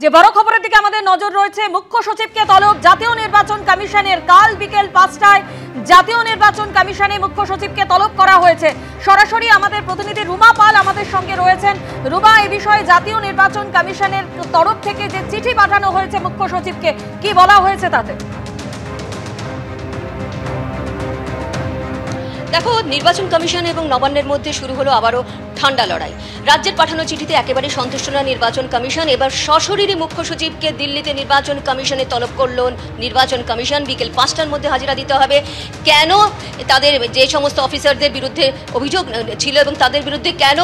যে বড় খবরের দিকে আমাদের নজর রয়েছে, মুখ্য সচিবকে তলব জাতীয় নির্বাচন কমিশনের। কাল বিকেল 5টায় জাতীয় নির্বাচন কমিশনে মুখ্য সচিবকে তলব করা হয়েছে। সরাসরি আমাদের প্রতিনিধি রুমা পাল আমাদের সঙ্গে রয়েছেন। রুমা, এই বিষয়ে জাতীয় নির্বাচন কমিশনের তরফ থেকে যে চিঠি পাঠানো হয়েছে মুখ্য সচিবকে, কি বলা হয়েছে তাতে? দেখো, নির্বাচন কমিশন এবং নবান্নের মধ্যে শুরু হলো আবারও ঠান্ডা লড়াই। রাজ্যের পাঠানো চিঠিতে একেবারে সন্তুষ্ট না নির্বাচন কমিশন। এবার সশরীরে মুখ্য সচিবকে দিল্লিতে নির্বাচন কমিশনে তলব করল নির্বাচন কমিশন। বিকেল 5টার মধ্যে হাজিরা দিতে হবে। কেন তাদের যে সমস্ত অফিসারদের বিরুদ্ধে অভিযোগ ছিল এবং তাদের বিরুদ্ধে কেন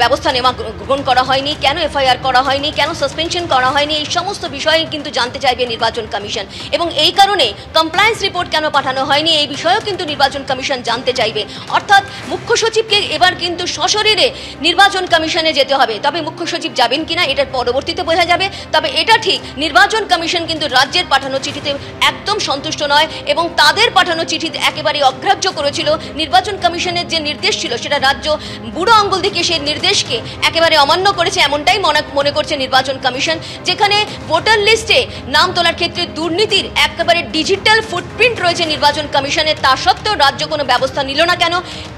ব্যবস্থা নেওয়া গ্রহণ করা হয়নি, কেন এফআইআর করা হয়নি, কেন সাসপেনশন করা হয়নি, এই সমস্ত বিষয়ে কিন্তু জানতে চাইবে নির্বাচন কমিশন। এবং এই কারণে কমপ্লায়েন্স রিপোর্ট কেন পাঠানো হয়নি এই বিষয়েও কিন্তু নির্বাচন কমিশন জানতে চাইবে। অর্থাৎ মুখ্য সচিবকে এবার কিন্তু সশরীরে নির্বাচন কমিশনে যেতে হবে। তবে মুখ্য সচিব যাবেন কিনা এটার পরবর্তীতে বোঝা যাবে। তবে এটা ঠিক, নির্বাচন কমিশন কিন্তু রাজ্যের পাঠানো চিঠিতে একদম সন্তুষ্ট নয় এবং তাদের পাঠানো চিঠিতে একেবারে অগ্রাহ্য করেছিল। নির্বাচন কমিশনের যে নির্দেশ ছিল সেটা রাজ্য বুড়ো আঙ্গুল থেকে সেই নির্দেশকে একেবারে অমান্য করেছে, এমনটাই মনে করছে নির্বাচন কমিশন। যেখানে ভোটার লিস্টে নাম তোলার ক্ষেত্রে দুর্নীতির একেবারে ডিজিটাল ফুটপ্রিন্ট রয়েছে নির্বাচন কমিশনের, তা সত্ত্বেও রাজ্য কোনো ব্যবস্থা নিল না কেন,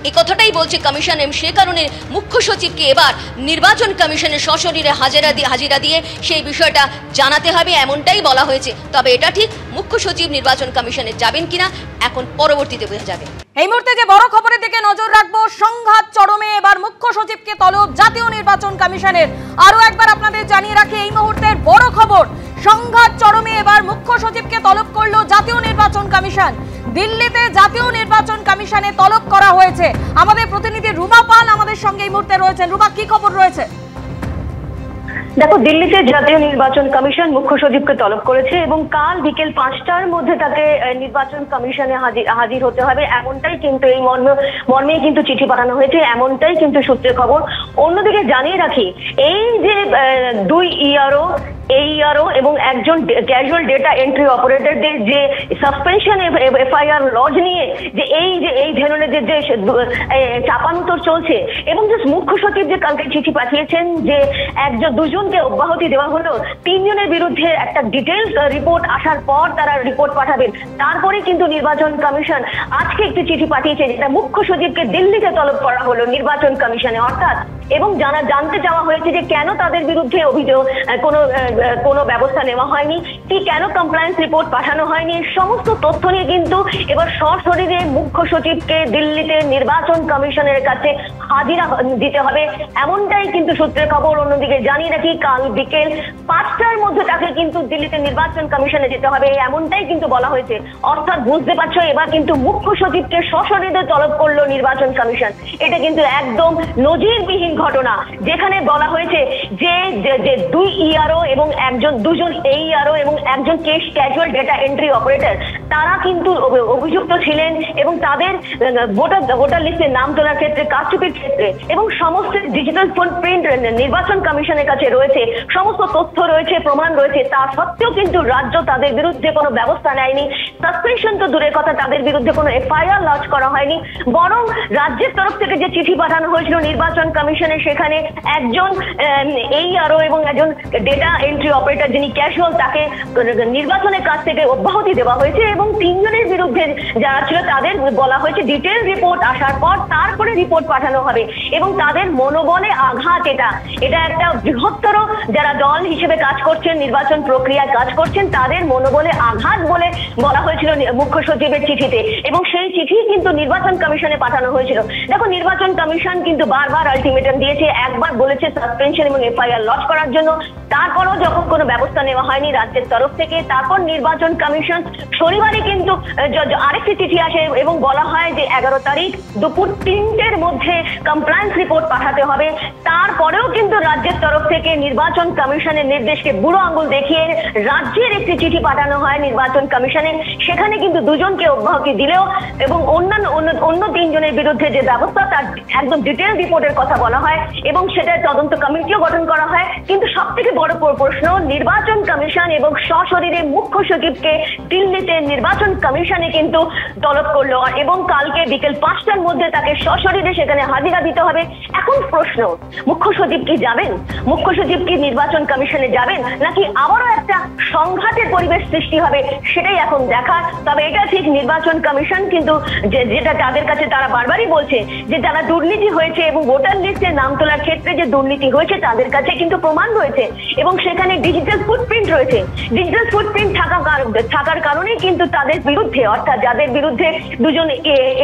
এ কথাটাই বলছে কমিশন। সে কারণে মুখ্য সচিবকে এবার নির্বাচন কমিশনের সশরীরে হাজিরা দিয়ে সেই বিষয়টা জানাতে হবে, এমনটাই বলা হয়েছে। তবে এটা ঠিক, মুখ্য সচিব নির্বাচন কমিশনে যাবেন কিনা এখন পরবর্তীতে বোঝা যাবে। এই মুহূর্তে যে বড় খবরের দিকে নজর রাখবো, সংঘাত চরমে, এবার মুখ্য সচিবকে তলব জাতীয় নির্বাচন কমিশনের। আরো একবার আপনাদের জানিয়ে রাখি, এই মুহূর্তের বড় খবর, সংঘাত চরমে, এবার মুখ্য সচিবকে তলব করলো জাতীয় নির্বাচন কমিশন। দিল্লিতে জাতীয় নির্বাচন কমিশনে তলব করা হয়েছে। আমাদের প্রতিনিধি রুমা পাল আমাদের সঙ্গে এই মুহূর্তে রয়েছেন। রুমা, কি খবর রয়েছে? দেখো, দিল্লিতে জাতীয় নির্বাচন কমিশন মুখ্য সচিবকে তলব করেছে এবং কাল বিকেল 5টার মধ্যে তাকে নির্বাচন কমিশনে হাজির হতে হবে, এমনটাই কিন্তু এই মর্মে কিন্তু চিঠি পাঠানো হয়েছে, এমনটাই কিন্তু সূত্রের খবর। অন্যদিকে জানিয়ে রাখি, এই যে 2 AERO এবং একজন ক্যাজুয়াল ডেটা এন্ট্রি অপারেটরদের যে সাসপেনশন এফআইআর লজ নিয়ে যে এই ধরনের যে চাপানুতর চলছে এবং যে মুখ্য সচিব যে কালকে চিঠি পাঠিয়েছেন যে দুজনকে অব্যাহতি দেওয়া হলো, 3 জনের বিরুদ্ধে একটা ডিটেলস রিপোর্ট আসার পর তারা রিপোর্ট পাঠাবেন। তারপরে কিন্তু নির্বাচন কমিশন আজকে একটি চিঠি পাঠিয়েছে যেটা মুখ্য সচিবকে দিল্লিতে তলব করা হলো নির্বাচন কমিশনে। অর্থাৎ এবং জানতে চাওয়া হয়েছে যে কেন তাদের বিরুদ্ধে অভিযোগ কোনো ব্যবস্থা নেওয়া হয়নি, কি কেন কমপ্লায়েন্স রিপোর্ট পাঠানো হয়নি, সমস্ত তথ্য নিয়ে কিন্তু এবার সশরীরে মুখ্য সচিবকে দিল্লিতে নির্বাচন কমিশনের কাছে হাজিরা দিতে হবে, এমনটাই কিন্তু সূত্রের খবর। অন্যদিকে জানিয়ে রাখি, কাল বিকেল 5টার মধ্যে তাকে কিন্তু দিল্লিতে নির্বাচন কমিশনে যেতে হবে, এমনটাই কিন্তু বলা হয়েছে। অর্থাৎ বুঝতে পারছো, এবার কিন্তু মুখ্য সচিবকে সশরীরে তলব করলো নির্বাচন কমিশন। এটা কিন্তু একদম নজিরবিহীন ঘটনা, যেখানে বলা হয়েছে যে 2 ERO এবং দুজন AERO এবং একজন ক্যাজুয়াল ডেটা এন্ট্রি অপারেটর, তারা কিন্তু অভিযুক্ত ছিলেন এবং তাদের ভোটার লিস্টে নাম তোলার ক্ষেত্রে, কারচুপির ক্ষেত্রে এবং সমস্ত ডিজিটাল ফুটপ্রিন্ট নির্বাচন কমিশনের কাছে রয়েছে, সমস্ত তথ্য রয়েছে, প্রমাণ রয়েছে। তা সত্ত্বেও কিন্তু রাজ্য তাদের বিরুদ্ধে কোনো ব্যবস্থা নেয়নি। সাসপেনশন তো দূরের কথা, তাদের বিরুদ্ধে কোনো এফআইআর লঞ্চ করা হয়নি, বরং রাজ্যের তরফ থেকে যে চিঠি পাঠানো হয়েছিল নির্বাচন কমিশনে, সেখানে একজন AERO এবং একজন ডেটা এন্ট্রি অপারেটর যিনি ক্যাজুয়াল, তাকে নির্বাচনের কাছ থেকে অব্যাহতি দেওয়া হয়েছে এবং 3 জনের বিরুদ্ধে যারা ছিল তাদের বলা হয়েছে ডিটেল রিপোর্ট আসার পর তারপরে রিপোর্ট পাঠানো হবে এবং তাদের মনোবলে আঘাত। এটা একটা বৃহত্তর যারা দল হিসেবে কাজ করছেন, নির্বাচন প্রক্রিয়ায় কাজ করছেন, তাদের মনোবলে আঘাত বলে বলা হয়েছিল মুখ্য সচিবের চিঠিতে এবং সেই চিঠি কিন্তু নির্বাচন কমিশনে পাঠানো হয়েছিল। দেখো, নির্বাচন কমিশন কিন্তু বারবার আলটিমেটাম দিয়েছে, একবার বলেছে সাসপেনশন এবং এফআইআর লঞ্চ করার জন্য, তারপরও যখন কোনো ব্যবস্থা নেওয়া হয়নি রাজ্যের তরফ থেকে, তারপর নির্বাচন কমিশন শনিবারই কিন্তু আরেকটি চিঠি আসে এবং বলা হয় যে 11 তারিখ দুপুর 3টের মধ্যে কমপ্লায়েন্স রিপোর্ট পাঠাতে হবে। তারপরেও কিন্তু রাজ্যের তরফ থেকে নির্বাচন কমিশনের নির্দেশকে বুড়ো আঙ্গুল দেখিয়ে রাজ্যের একটি চিঠি পাঠানো হয় নির্বাচন কমিশনে। সেখানে কিন্তু দুজনকে অব্যাহতি দিলেও এবং অন্য 3 জনের বিরুদ্ধে যে ব্যবস্থা তার একদম ডিটেইল রিপোর্টের কথা বলা হয় এবং সেটার তদন্ত কমিটিও গঠন করা হয়। কিন্তু সব থেকে বড় প্রশ্ন, নির্বাচন কমিশন এবং সশরীরে মুখ্য সচিবকে দিল্লিতে নির্বাচন কমিশনে কিন্তু তলব করলো এবং কালকে বিকেল 5টার মধ্যে তাকে সশরীরে সেখানে হাজিরা দিতে হবে। এখন প্রশ্ন, মুখ্য সচিব কি যাবেন? মুখ্য সচিব কি নির্বাচন কমিশনে যাবেন, নাকি আবারও একটা সংঘাতের পরিবেশ সৃষ্টি হবে, সেটাই এখন দেখার। তবে এটা ঠিক, নির্বাচন কমিশন কিন্তু যেটা তাদের কাছে তারা বারবারই বলছে যে যারা দুর্নীতি হয়েছে এবং ভোটার লিস্টে নাম তোলার ক্ষেত্রে যে দুর্নীতি হয়েছে তাদের কাছে কিন্তু প্রমাণ রয়েছে এবং সেখানে ডিজিটাল ফুটপ্রিন্ট রয়েছে। ডিজিটাল ফুটপ্রিন্ট থাকার কারণেই কিন্তু তাদের বিরুদ্ধে, অর্থাৎ যাদের বিরুদ্ধে দুজন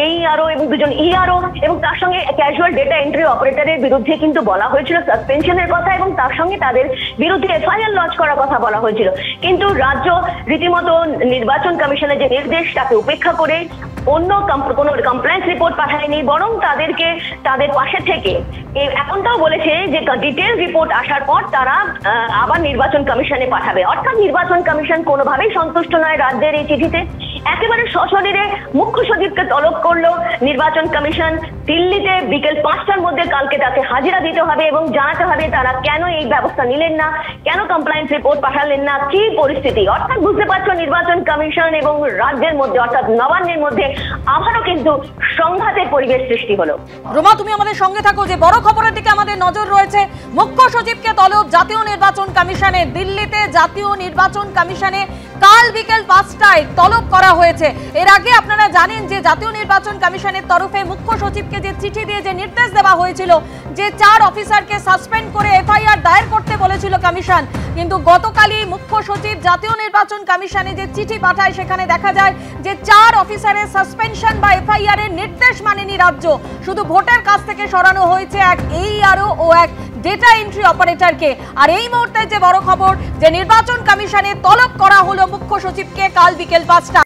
AERO এবং দুজন ERO এবং তার সঙ্গে ক্যাজুয়াল ডেটা এন্ট্রি অপারেটরের বিরুদ্ধে কিন্তু বলা হয়েছিল সাসপেনশনের কথা এবং তার সঙ্গে তাদের বিরুদ্ধে FIR লঞ্চ করার কথা বলা হয়েছিল। কিন্তু রাজ্য রীতিমতো নির্বাচন কমিশনের যে নির্দেশ তাকে উপেক্ষা করে অন্য কোনো কমপ্লেন্স রিপোর্ট পাঠায়নি, বরং তাদেরকে তাদের পাশে থেকে এমনটাও বলেছে যে ডিটেইল রিপোর্ট আসার পর তারা আবার নির্বাচন কমিশনে পাঠাবে। অর্থাৎ নির্বাচন কমিশন কোনোভাবেই সন্তুষ্ট নয় রাজ্যের এই চিঠিতে। একেবারে সশরীরে মুখ্য সচিবকে তলব করলো নির্বাচন কমিশন। দিল্লিতে বিকেল 5টার মধ্যে কালকে তাকে হাজিরা দিতে হবে এবং জানাতে হবে তারা কেন এই ব্যবস্থা নিলেন না, কেন কমপ্লায়েন্স রিপোর্ট পাঠালেন না, কি পরিস্থিতি। অর্থাৎ বুঝতে পারছো নির্বাচন কমিশন এবং রাজ্যের মধ্যে অর্থাৎ নবান্নের মধ্যে আবারও কিন্তু সংঘাতের পরিবেশ সৃষ্টি হলো। রোমা, তুমি আমাদের সঙ্গে থাকো। যে বড় খবরের দিকে আমাদের নজর রয়েছে, মুখ্য সচিবকে তলব জাতীয় নির্বাচন কমিশনে। দিল্লিতে জাতীয় নির্বাচন কমিশনে কাল বিকেল 5টায় তলব করা হয়েছে। এর আগে আপনারা জানেন যে জাতীয় নির্বাচন কমিশনের তরফে মুখ্য সচিবকে যে চিঠি দিয়ে যে নির্দেশ দেওয়া হয়েছিল যে 4 অফিসারকে সাসপেন্ড করে FIR দায়ের করতে বলেছিল কমিশন, কিন্তু গতকালই মুখ্য সচিব জাতীয় নির্বাচন কমিশনে যে চিঠি পাঠায় সেখানে দেখা যায় যে 4 অফিসারের সাসপেনশন বা FIR এর নির্দেশ মানেনি রাজ্য। শুধু ভোটের কাছ থেকে সরানো হয়েছে এক AERO ও এক ডেটা এন্ট্রি অপারেটরকে। আর এই মুহূর্তে যে বড় খবর, যে নির্বাচন কমিশনে তলব করা হলো মুখ্য সচিবকে কাল বিকেল 5টা।